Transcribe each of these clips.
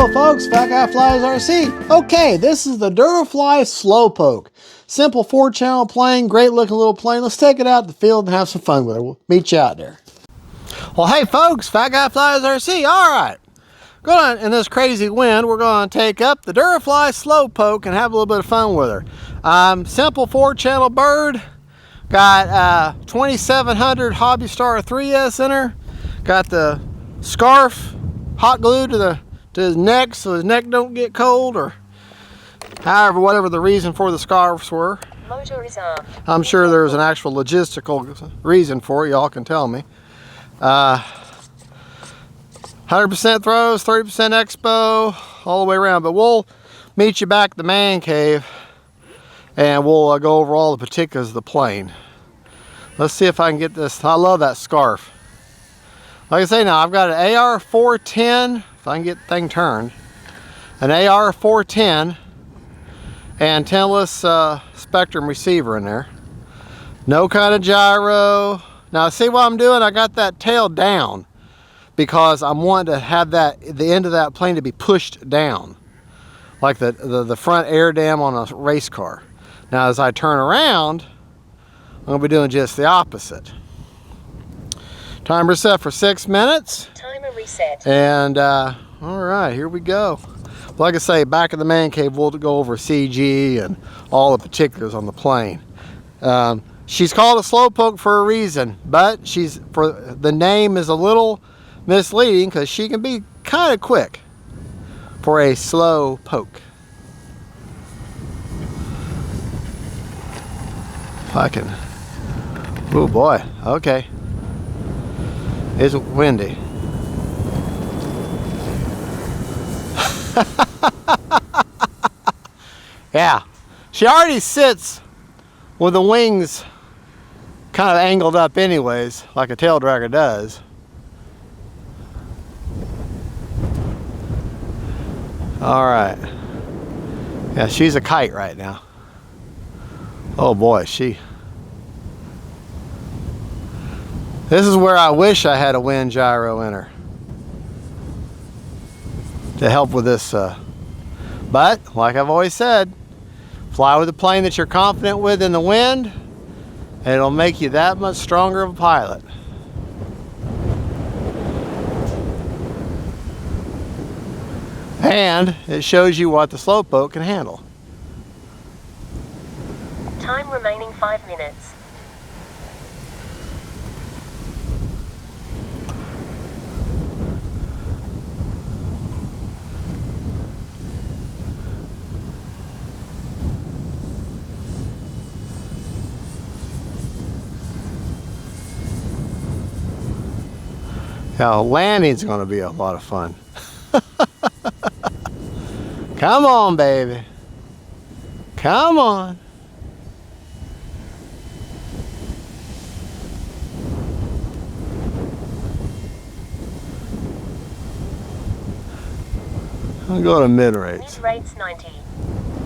Hello folks, Fat Guy Flies RC. Okay, this is the DURAFly Slowpoke. Simple 4-channel plane, great looking little plane. Let's take it out in the field and have some fun with it. We'll meet you out there. Well, hey folks, Fat Guy Flies RC. Alright, in this crazy wind, we're going to take up the DURAFly Slowpoke and have a little bit of fun with her. Simple 4-channel bird. Got 2700 Hobby Star 3S in her. Got the scarf hot glued to his neck so his neck don't get cold, or however, whatever the reason for the scarves were. Motor is off. I'm sure there's an actual logistical reason for it. Y'all can tell me. 100% throws, 30% expo, all the way around. But we'll meet you back at the man cave and we'll go over all the particulars of the plane. Let's see if I can get this. I love that scarf. Like I say now, I've got an AR-410, if I can get the thing turned, an AR-410 antenna-less spectrum receiver in there. No kind of gyro. Now see what I'm doing? I got that tail down because I'm wanting to have the end of that plane to be pushed down, like the front air dam on a race car. Now as I turn around, I'm going to be doing just the opposite. Timer set for 6 minutes. Timer reset. And all right, here we go. Like I say, back in the man cave, we'll go over CG and all the particulars on the plane. She's called a slowpoke for a reason, but the name is a little misleading because she can be kind of quick for a slow poke. If I can. Oh boy. Okay. It's windy. Yeah, she already sits with the wings kind of angled up anyways, like a tail dragger does. All right. Yeah, she's a kite right now. Oh boy, this is where I wish I had a wind gyro in her to help with this. But like I've always said, fly with a plane that you're confident with in the wind, and it'll make you that much stronger of a pilot. And it shows you what the slowpoke can handle. Time remaining 5 minutes. Now, landing's going to be a lot of fun. Come on, baby. Come on. I'll go to mid rates. Mid rates 90.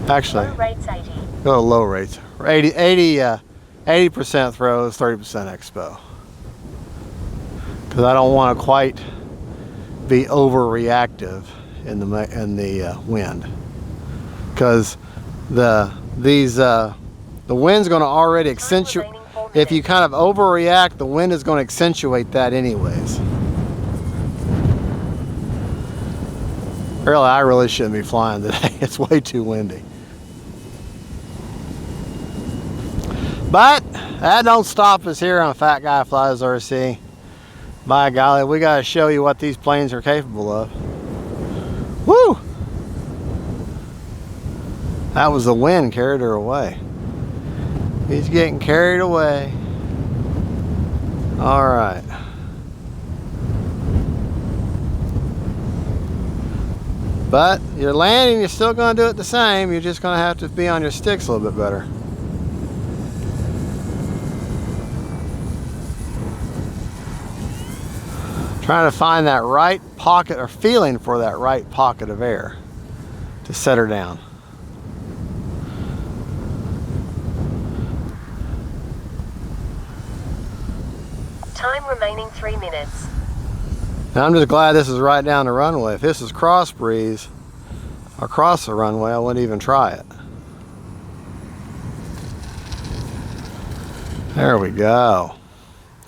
Actually, low rates 80. Go to low rates. 80% throws, 30% expo. Because I don't want to quite be overreactive in the wind. Because the wind's going to already accentuate. If you kind of overreact, the wind is going to accentuate that anyways. Really, I really shouldn't be flying today. It's way too windy. But that don't stop us here on Fat Guy Flies RC. By golly, we got to show you what these planes are capable of. Woo! That was the wind carried her away. He's getting carried away. All right. But your landing, you're still going to do it the same. You're just going to have to be on your sticks a little bit better. Trying to find that right pocket, or feeling for that right pocket of air to set her down. Time remaining 3 minutes. And I'm just glad this is right down the runway. If this is cross breeze across the runway, I wouldn't even try it. There we go.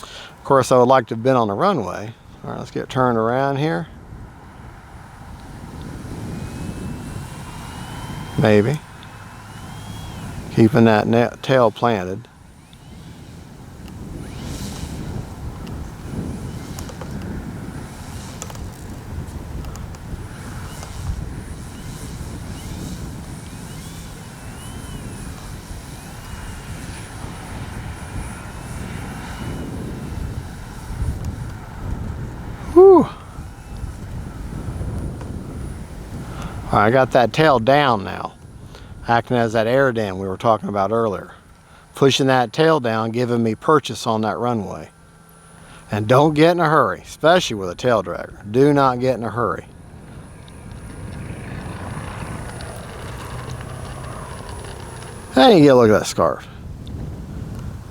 Of course, I would like to have been on the runway. All right, let's get turned around here. Maybe. Keeping that tail planted. Whew. All right, I got that tail down now, acting as that air dam we were talking about earlier. Pushing that tail down, giving me purchase on that runway. And don't get in a hurry, especially with a tail dragger. Do not get in a hurry. Hey, you get a look at that scarf.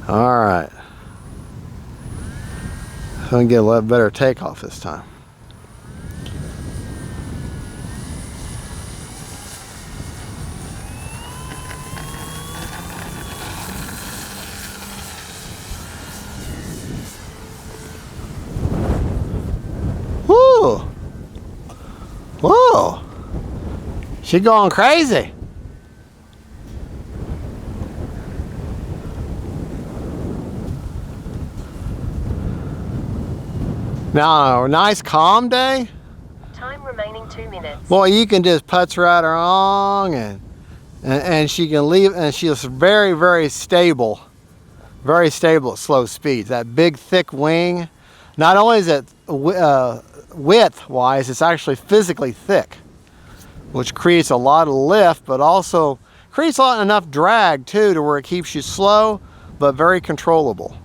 All right. I'm gonna get a lot better takeoff this time. Whoa! Whoa! She going crazy. Now, a nice calm day. Time remaining 2 minutes. Boy, you can just putz right along, and she can leave, and she's very, very stable at slow speeds. That big, thick wing, not only is it width-wise, it's actually physically thick, which creates a lot of lift, but also creates enough drag too to where it keeps you slow, but very controllable,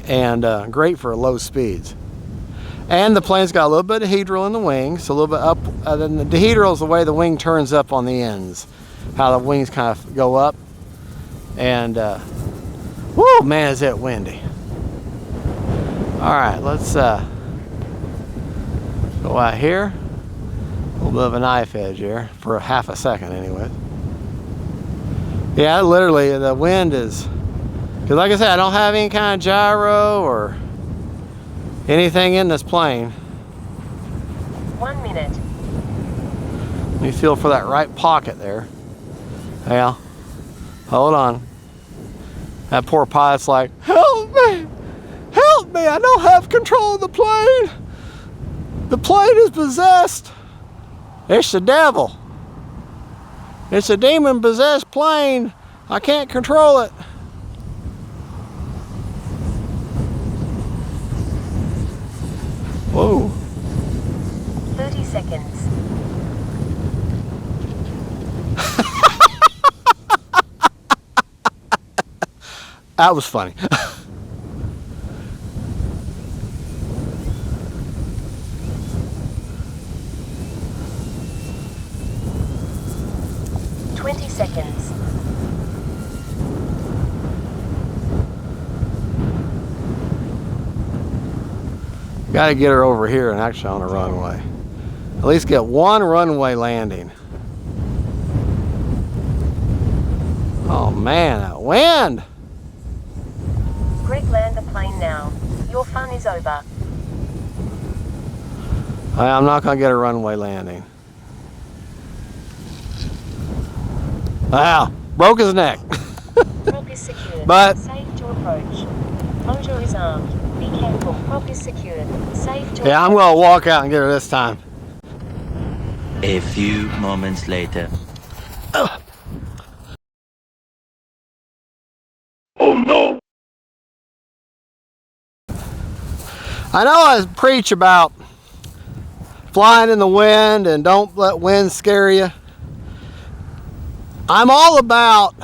and great for low speeds. And the plane's got a little bit of dihedral in the wings, so a little bit up. Then the dihedral is the way the wing turns up on the ends, how the wings kind of go up. And, whoo, man, is it windy. All right, let's go out here. A little bit of a knife edge here, for half a second anyway. Yeah, literally, the wind is, because like I said, I don't have any kind of gyro or anything in this plane. 1 minute. Let me feel for that right pocket there. Yeah. Hold on. That poor pilot's like, help me! Help me! I don't have control of the plane! The plane is possessed! It's the devil. It's a demon-possessed plane. I can't control it. Whoa. 30 seconds. That was funny. Seconds. Got to get her over here and actually on a runway. At least get one runway landing. Oh man, that wind! Greg, land the plane now. Your fun is over. I'm not going to get a runway landing. Wow, broke his neck. Prop is secured. But safe to approach. Motor is armed. Be careful. Prop is secured. Safe to yeah, I'm going to walk out and get her this time. A few moments later. Oh no! I know I preach about flying in the wind and don't let wind scare you. I'm all about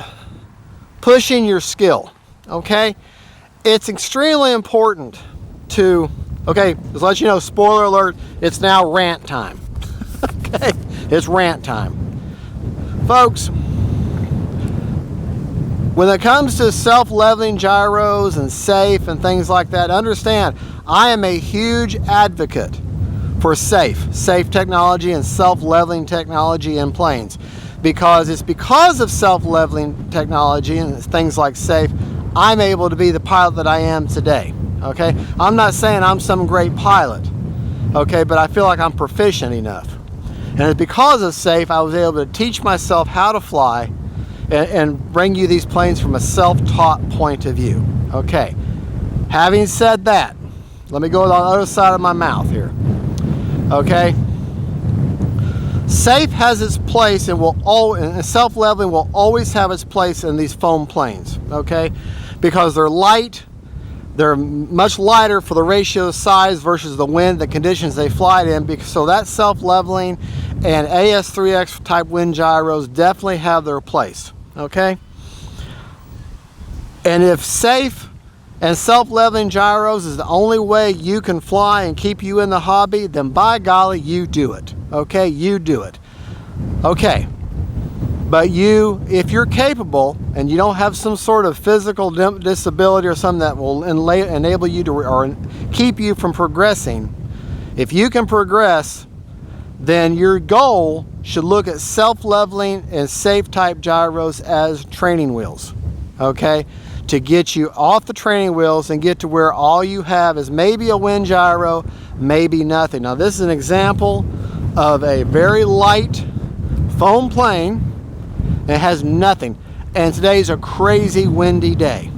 pushing your skill, okay? It's extremely important to, okay, just let you know, spoiler alert, it's now rant time. Okay, it's rant time. Folks, When it comes to self-leveling gyros and safe and things like that, understand I am a huge advocate for safe technology and self-leveling technology in planes, because it's because of self-leveling technology and things like safe I'm able to be the pilot that I am today. Okay, I'm not saying I'm some great pilot, okay, but I feel like I'm proficient enough, and it's because of safe I was able to teach myself how to fly and bring you these planes from a self-taught point of view. Okay, having said that, let me go on the other side of my mouth here. Okay, safe has its place and self-leveling will always have its place in these foam planes, okay, because they're light, they're much lighter for the ratio of size versus the wind, the conditions they fly in, so that self-leveling and AS3X type wind gyros definitely have their place. Okay, and if safe and self-leveling gyros is the only way you can fly and keep you in the hobby, then by golly, you do it. Okay, you do it. Okay, but if you're capable and you don't have some sort of physical disability or something that will enable you to or keep you from progressing, if you can progress, then your goal should look at self-leveling and safe type gyros as training wheels, okay, to get you off the training wheels and get to where all you have is maybe a wind gyro, maybe nothing. Now this is an example of a very light foam plane. It has nothing, and today's a crazy windy day.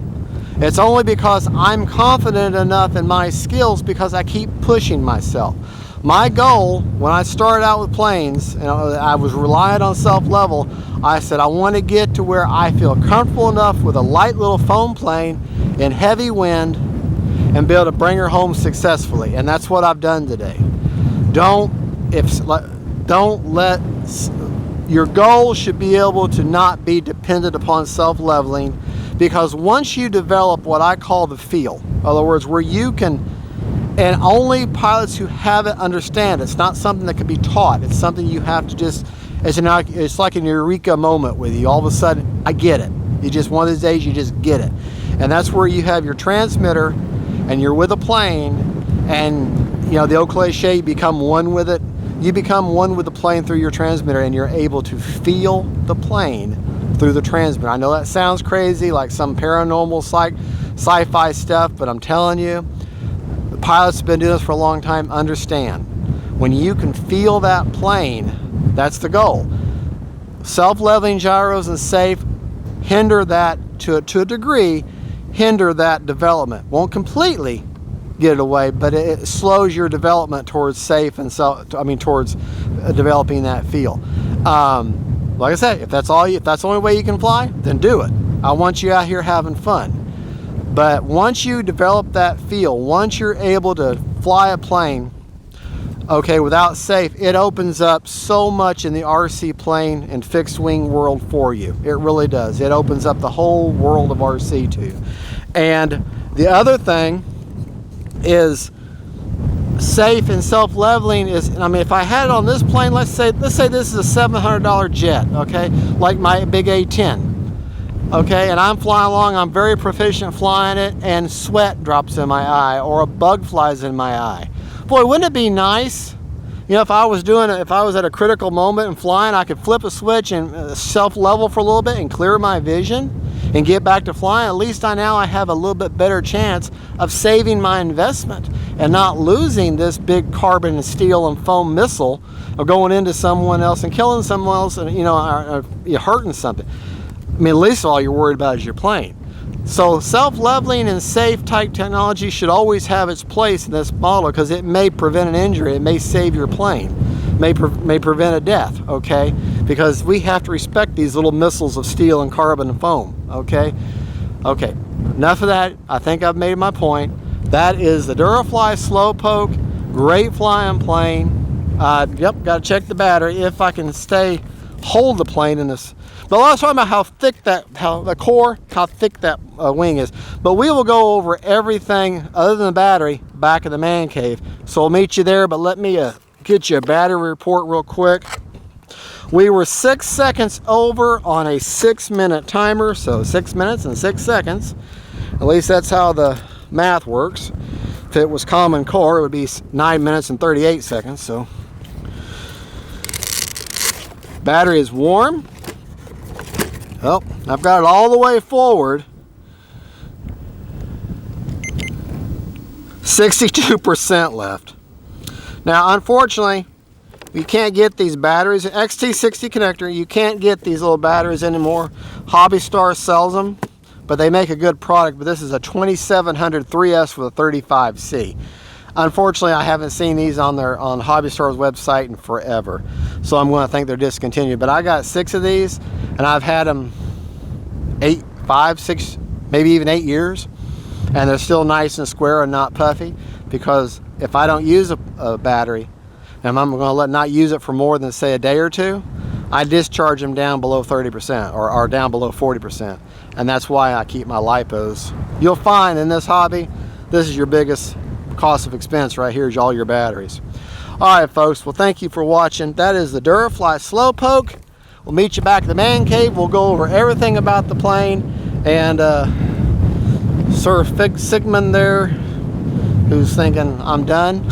It's only because I'm confident enough in my skills because I keep pushing myself. My goal when I started out with planes, and I was relying on self-level, I said I want to get to where I feel comfortable enough with a light little foam plane in heavy wind and be able to bring her home successfully, and that's what I've done today. Your goal should be able to not be dependent upon self-leveling, because once you develop what I call the feel, in other words, where you can, and only pilots who have it understand, it's not something that can be taught, it's something you have to just, it's like an eureka moment with you. All of a sudden, I get it. You just, one of these days, you just get it. And that's where you have your transmitter and you're with a plane, and you know, the old cliche, you become one with it. You become one with the plane through your transmitter, and you're able to feel the plane through the transmitter. I know that sounds crazy, like some paranormal sci-fi stuff, but I'm telling you, the pilots have been doing this for a long time, understand. When you can feel that plane, that's the goal. Self-leveling gyros and safe hinder that to a degree, hinder that development. Won't completely get it away, but it slows your development towards safe and towards developing that feel. Like I said, if that's the only way you can fly, then do it. I want you out here having fun. But once you develop that feel, once you're able to fly a plane, okay, without safe, it opens up so much in the RC plane and fixed wing world for you. It really does. It opens up the whole world of RC to you. And the other thing is safe and self-leveling is, I mean, if I had it on this plane, let's say this is a $700 jet, okay, like my big A10, okay, and I'm flying along, I'm very proficient flying it, and sweat drops in my eye or a bug flies in my eye. Boy, wouldn't it be nice, you know, if I was at a critical moment and flying, I could flip a switch and self-level for a little bit and clear my vision and get back to flying. At least now I have a little bit better chance of saving my investment and not losing this big carbon and steel and foam missile or going into someone else and killing someone else, and you know, or you're hurting something. I mean, at least all you're worried about is your plane. So self-leveling and safe type technology should always have its place in this model, because it may prevent an injury, it may save your plane, may prevent a death, okay? Because we have to respect these little missiles of steel and carbon and foam, okay? Okay, enough of that. I think I've made my point. That is the DURAFly Slowpoke, great flying plane. Yep, got to check the battery if I can hold the plane in this. But I was talking about how thick how thick that wing is. But we will go over everything other than the battery back in the man cave. So I'll meet you there, but let me get you a battery report real quick. We were 6 seconds over on a 6-minute timer, so 6 minutes and 6 seconds. At least that's how the math works. If it was common core, it would be 9 minutes and 38 seconds. So battery is warm. Oh, I've got it all the way forward. 62% left. Now, unfortunately, you can't get these batteries. XT60 connector, you can't get these little batteries anymore. Hobby Star sells them, but they make a good product. But this is a 2700 3S with a 35C. Unfortunately, I haven't seen these on Hobby Star's website in forever, so I'm going to think they're discontinued. But I got 6 of these, and I've had them 5, 6, maybe even 8 years, and they're still nice and square and not puffy. Because if I don't use a battery, and I'm going to not use it for more than, say, a day or two, I discharge them down below 30% or down below 40%. And that's why I keep my LiPos. You'll find in this hobby, this is your biggest cost of expense right here, is all your batteries. All right, folks. Well, thank you for watching. That is the DURAFly Slowpoke. We'll meet you back at the man cave. We'll go over everything about the plane. And Sir Sigmund there, who's thinking I'm done.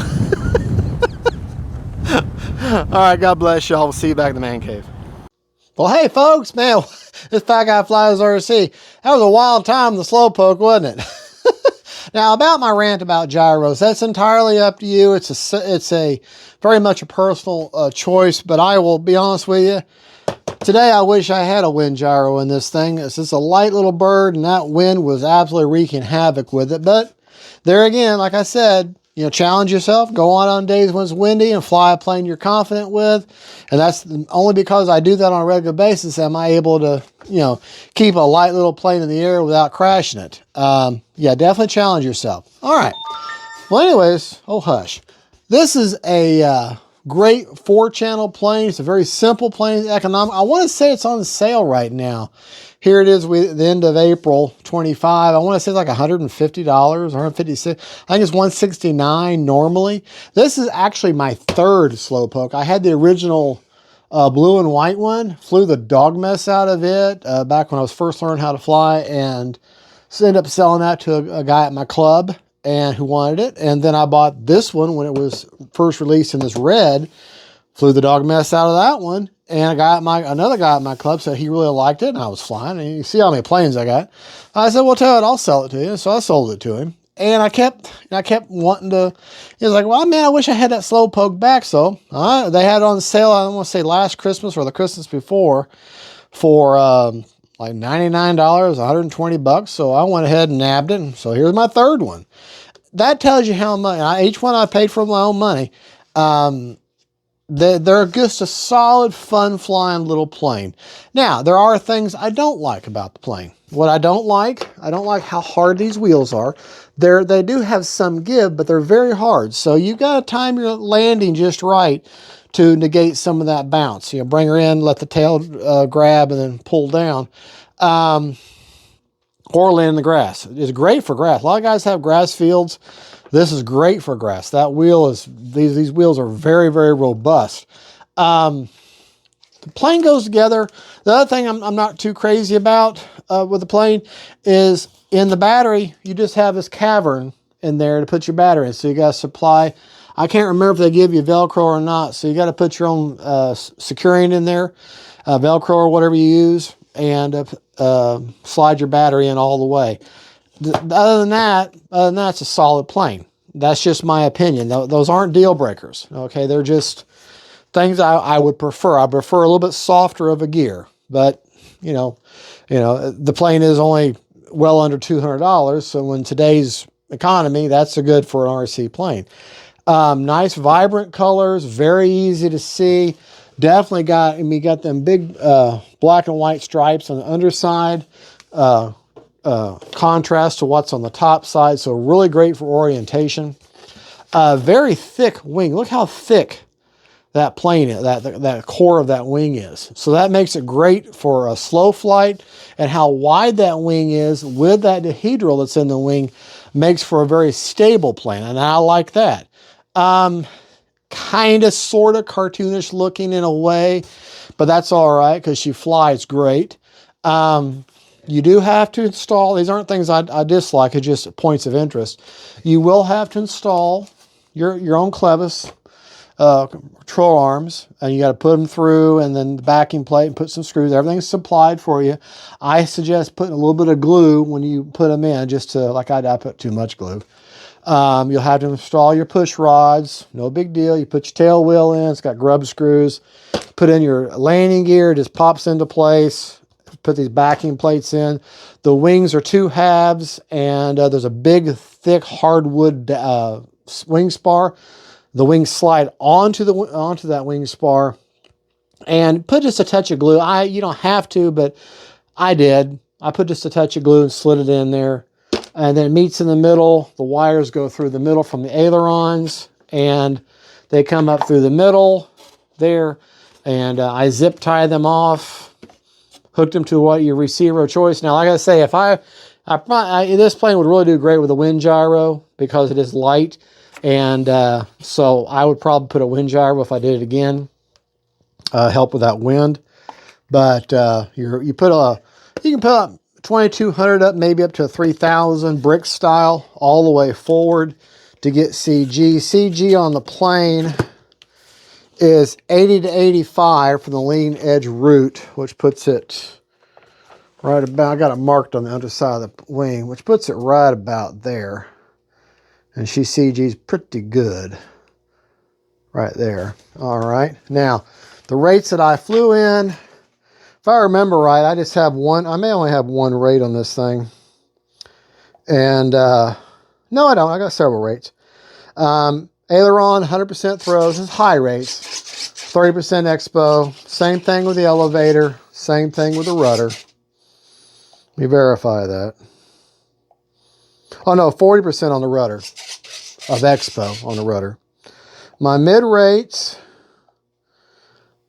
All right, God bless y'all. We'll see you back in the man cave. Well, hey, folks, man, this fat guy flies RC. That was a wild time, the Slowpoke, wasn't it? Now, about my rant about gyros, that's entirely up to you. It's a very much a personal choice, but I will be honest with you. Today, I wish I had a wind gyro in this thing. It's just a light little bird, and that wind was absolutely wreaking havoc with it. But there again, like I said, you know, challenge yourself. Go on days when it's windy and fly a plane you're confident with. And that's only because I do that on a regular basis am I able to, you know, keep a light little plane in the air without crashing it. Yeah, definitely challenge yourself. All right. Well, anyways, oh hush. This is a great 4-channel plane. It's a very simple plane, economic. I want to say it's on sale right now. Here it is with the end of April 25. I want to say it's like $150, 156. I think it's $169 normally. This is actually my 3rd Slowpoke. I had the original blue and white one. Flew the dog mess out of it back when I was first learning how to fly, and ended up selling that to a guy at my club and who wanted it. And then I bought this one when it was first released in this red. Flew the dog mess out of that one. And another guy at my club said he really liked it, and I was flying. And you see how many planes I got. I said, well, tell it, I'll sell it to you. So I sold it to him. And I kept wanting to, he was like, well, man, I wish I had that Slowpoke back. So they had it on sale, I want to say last Christmas or the Christmas before, for like $99, 120 bucks. So I went ahead and nabbed it. And so here's my 3rd one. That tells you how much, each one I paid for my own money. They're just a solid, fun flying little plane. Now, there are things I don't like about the plane. What I don't like how hard these wheels are. They do have some give, but they're very hard. So you got to time your landing just right to negate some of that bounce. You know, bring her in, let the tail grab, and then pull down. Or land in the grass. It's great for grass. A lot of guys have grass fields. This is great for grass. That wheel is, these wheels are very, very robust. The plane goes together. The other thing I'm not too crazy about with the plane is in the battery, you just have this cavern in there to put your battery in. So you got to supply, I can't remember if they give you Velcro or not. So you got to put your own securing in there, Velcro or whatever you use, and slide your battery in all the way. Other than that, it's a solid plane. That's just my opinion. Those aren't deal breakers. Okay, they're just things I would prefer. I prefer a little bit softer of a gear, but you know, the plane is only well under $200. So in today's economy, that's a good for an RC plane. Nice, vibrant colors, very easy to see. Definitely got them big black and white stripes on the underside. Contrast to what's on the top side, so really great for orientation. Very thick wing. Look how thick that plane is, that core of that wing is. So that makes it great for a slow flight, and how wide that wing is with that dihedral that's in the wing makes for a very stable plane, and I like that. Kind of, sort of cartoonish looking in a way, but that's all right because she flies great. You do have to install, these aren't things I dislike, it's just points of interest. You will have to install your own clevis control arms, and you got to put them through, and then the backing plate, and put some screws. Everything's supplied for you. I suggest putting a little bit of glue when you put them in, just to, like I put too much glue. You'll have to install your push rods. No big deal. You put your tail wheel in. It's got grub screws. Put in your landing gear. It just pops into place. Put these backing plates in. The wings are 2 halves, and there's a big, thick hardwood wing spar. The wings slide onto that wing spar, and put just a touch of glue. You don't have to, but I did. I put just a touch of glue and slid it in there, and then it meets in the middle. The wires go through the middle from the ailerons, and they come up through the middle there, and I zip tie them off, hooked them to what your receiver of choice. Now, like I say, if this plane would really do great with a wind gyro because it is light. And so I would probably put a wind gyro if I did it again, help with that wind. But you can put 2,200 up, maybe up to 3,000 brick style, all the way forward to get CG. CG on the plane is 80 to 85 for the lean edge root, which puts it right about, I got it marked on the underside of the wing, which puts it right about there. And she CG's pretty good right there. All right. Now, the rates that I flew in, if I remember right, I just have one. I may only have one rate on this thing. And no, I don't. I got several rates. Aileron, 100% throws. This is high rates. 30% expo. Same thing with the elevator. Same thing with the rudder. Let me verify that. Oh no, 40% on the rudder, of expo on the rudder. My mid rates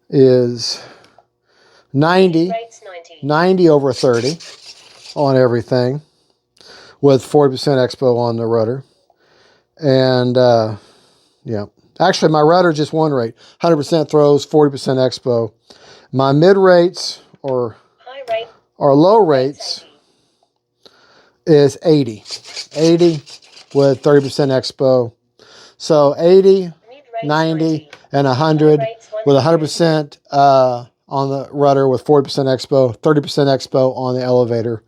is 90 over 30 on everything, with 40% expo on the rudder. And yeah, actually my rudder just one rate, 100% throws, 40% expo. My mid rates or low rates is 80 with 30% expo. So 80, 90, and 100 with 100% on the rudder with 40% expo, 30% expo on the elevator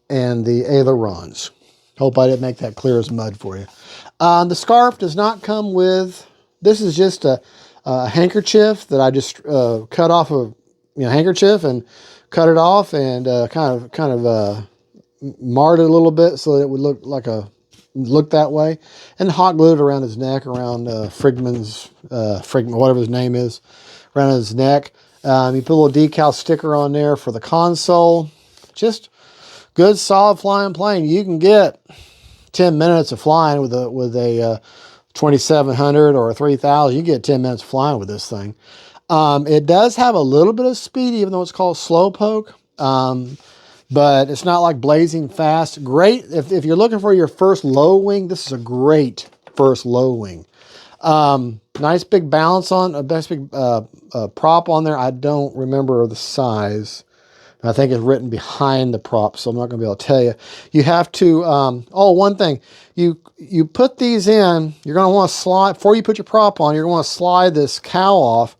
and the ailerons. Hope I didn't make that clear as mud for you. The scarf does not come with, this is just a handkerchief that I just cut off a handkerchief and cut it off and kind of marred it a little bit so that it would look that way, and hot glued around his neck, around Frigman's whatever his name is, around his neck. You put a little decal sticker on there for the console. Just good solid flying plane. You can get 10 minutes of flying with a 2700 or a 3000. You get 10 minutes of flying with this thing. It does have a little bit of speed, even though it's called slowpoke. But it's not like blazing fast. Great, if you're looking for your first low wing, this is a great first low wing. Nice big balance on, a nice big prop on there. I don't remember the size. I think it's written behind the prop, so I'm not going to be able to tell you. You have to, one thing. You put these in, you're going to want to slide, before you put your prop on, you're going to want to slide this cowl off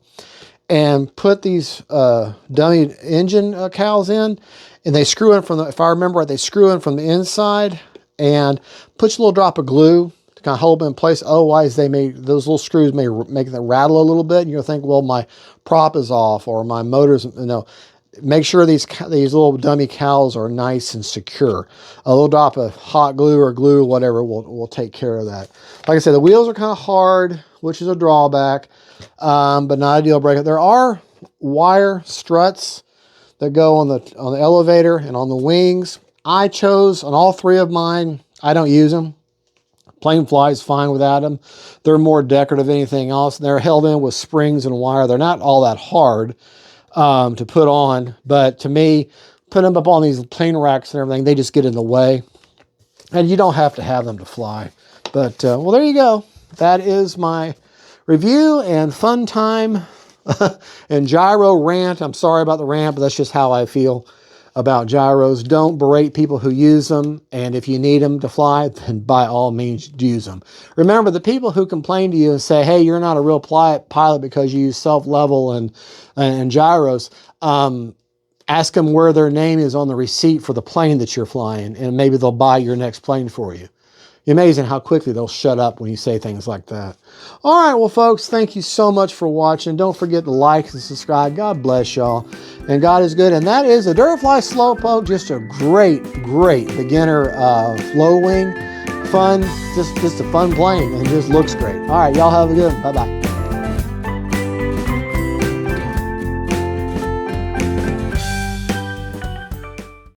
and put these dummy engine cowls in. And they screw in from the, if I remember right, they screw in from the inside and put a little drop of glue to kind of hold them in place. Otherwise, those little screws may make them rattle a little bit. And you'll think, well, my prop is off or my motor's, no. Make sure these little dummy cowls are nice and secure. A little drop of hot glue or glue, whatever, will take care of that. Like I said, the wheels are kind of hard, which is a drawback, but not a deal breaker. There are wire struts that go on the elevator and on the wings. I chose on all three of mine. I don't use them. Plane flies fine without them. They're more decorative than anything else. They're held in with springs and wire. They're not all that hard to put on, but to me, put them up on these plane racks and everything, they just get in the way. And you don't have to have them to fly. But, well, there you go. That is my review and fun time And gyro, Rant, I'm sorry about the Rant, but that's just how I feel about gyros. Don't berate people who use them, and if you need them to fly, then by all means use them. Remember, the people who complain to you and say, hey, you're not a real pilot because you use self-level and gyros, ask them where their name is on the receipt for the plane that you're flying, and maybe they'll buy your next plane for you. Amazing how quickly they'll shut up when you say things like that. All right, well, folks, thank you so much for watching. Don't forget to like and subscribe. God bless y'all. And God is good. And that is a DURAFLY Slowpoke, just a great, great beginner low wing. Fun, just a fun plane, and just looks great. All right, y'all have a good one. Bye-bye.